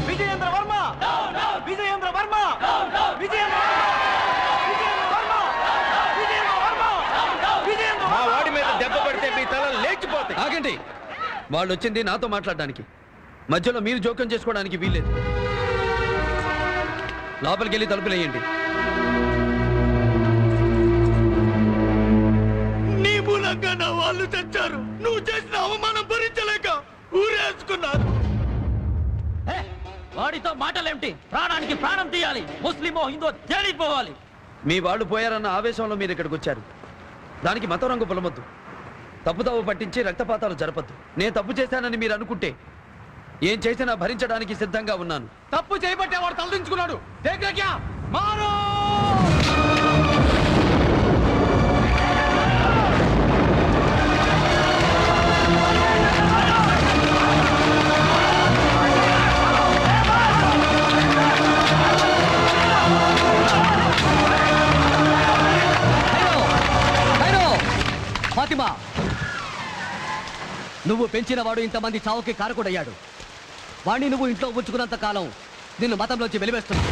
విజయేంద్ర వర్మ విజయేంద్ర వర్మ మా వాడి మీద దెబ్బ పడితే మీ తల లేచిపోతాయి. ఆగండి, వాళ్ళు వచ్చింది నాతో మాట్లాడడానికి, మధ్యలో మీరు జోక్యం చేసుకోవడానికి వీల్లేదు. లోపలికి వెళ్ళి తలుపులేయండి. నీ మూలంగా నా వాళ్ళు చచ్చారు. నువ్వు చేసిన అవమానం భరించలేక ఊరేసుకున్నారు. వాడితో మాటలేమిటి? ప్రాణానికి ప్రాణం తీయాలి. ముస్లిమో హిందో తేలిపోవాలి. మీ వాళ్ళు పోయారన్న ఆవేశంలో మీరు ఇక్కడికి వచ్చారు. దానికి మతం రంగు పొలమొద్దు. తప్పుదావు పట్టించి రక్తపాతాలు జరపద్దు. నేను తప్పు చేశానని మీరు అనుకుంటే ఏం చేసినా భరించడానికి సిద్ధంగా ఉన్నాను. తప్పు చేయబట్టే వాడు తలదించుకున్నాడు. మారో ఫాతిమా, నువ్వు పెంచిన వాడు ఇంతమంది చావుకి కారకుడయ్యాడు. వాణ్ణి నువ్వు ఇంట్లో ఉంచుకున్నంత కాలం నిన్ను మతంలోంచి వెలివేస్తున్నా.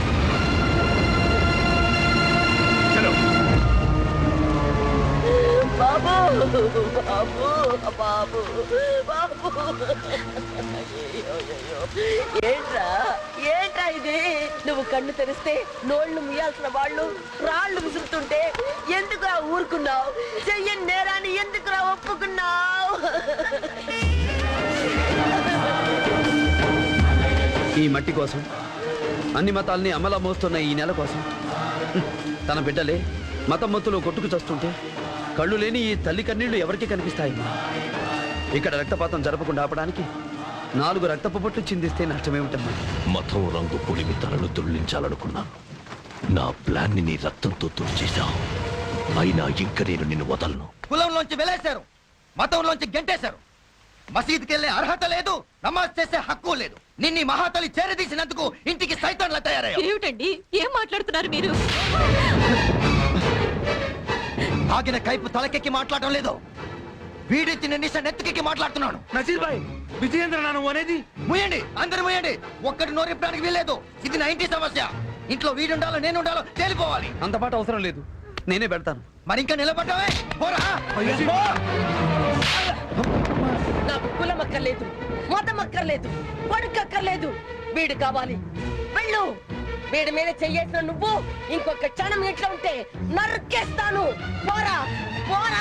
ఏంట్రా ఇది? నువ్వు కన్ను తెరిస్తే నోళ్లు ముయ్యాల్సిన వాళ్ళు రాళ్లు విసురుతుంటే ఎందుకురా ఊరుకున్నావు? చెయ్యని నేరాన్ని ఎందుకురా ఒప్పుకున్నావు? ఈ మట్టి కోసం, అన్ని మతాల్ని అమలా మోస్తున్న ఈ నెల కోసం, తన బిడ్డలే మతం మొత్తులో కొట్టుకు చస్తుంటే కళ్ళు లేని ఈ తల్లి కన్నీళ్లు ఎవరికి కనిపిస్తాయి? ఇక్కడ రక్తపాతం జరపకుండా ఆపడానికి 4 రక్తపు పొట్లు చిందిస్తే నష్టమేమిటమ్మా? మతం రంగు పొడిమి తలను దొర్లించాలనుకున్నాను. నా ప్లాన్ ని నీ రక్తంతో తుడిచేశావు. అయినా ఇంక నేను నిన్ను వదలను. కులంలోంచి వెలేశారు, మతంలోంచి గెంటేశారు. మసీదుకి వెళ్ళే అర్హత లేదు, నమాజ్ చేసే హక్కు లేదు. నిన్ని మహాతలి చేరదీసినందుకు ఇంటికి సైతాన్లా తయారయ్యావు. ఏమిటండి, ఏం మాట్లాడుతున్నారు మీరు? ఆగిన కైపు తలకెక్కి మాట్లాడటం లేదు. వీడిచ్చిన నిశ నెత్తికెక్కి మాట్లాడుతున్నాను. నజీర్ భాయ్, విజయేంద్ర నాను అనేది ముయండి, అందరు ముయండి. ఒక్కటి నోరెప్పడానికి వీల్లేదు. ఇది 90 సమస్య. ఇంట్లో వీడుండాలో నేను ఉండాలో తేలిపోవాలి. అంత పాట అవసరం లేదు, నేనే పెడతాను. మరి ఇంకా నిలబడ్డావే, పోరా. నాకు కులం అక్కర్లేదు, మతం అక్కర్లేదు, కొడుకు అక్కర్లేదు. వీడు కావాలి. వెళ్ళు. వీడి మీద చెయ్యేసిన నువ్వు ఇంకొక క్షణం ఇంట్లో ఉంటే నరికేస్తాను. పోరా పోరా.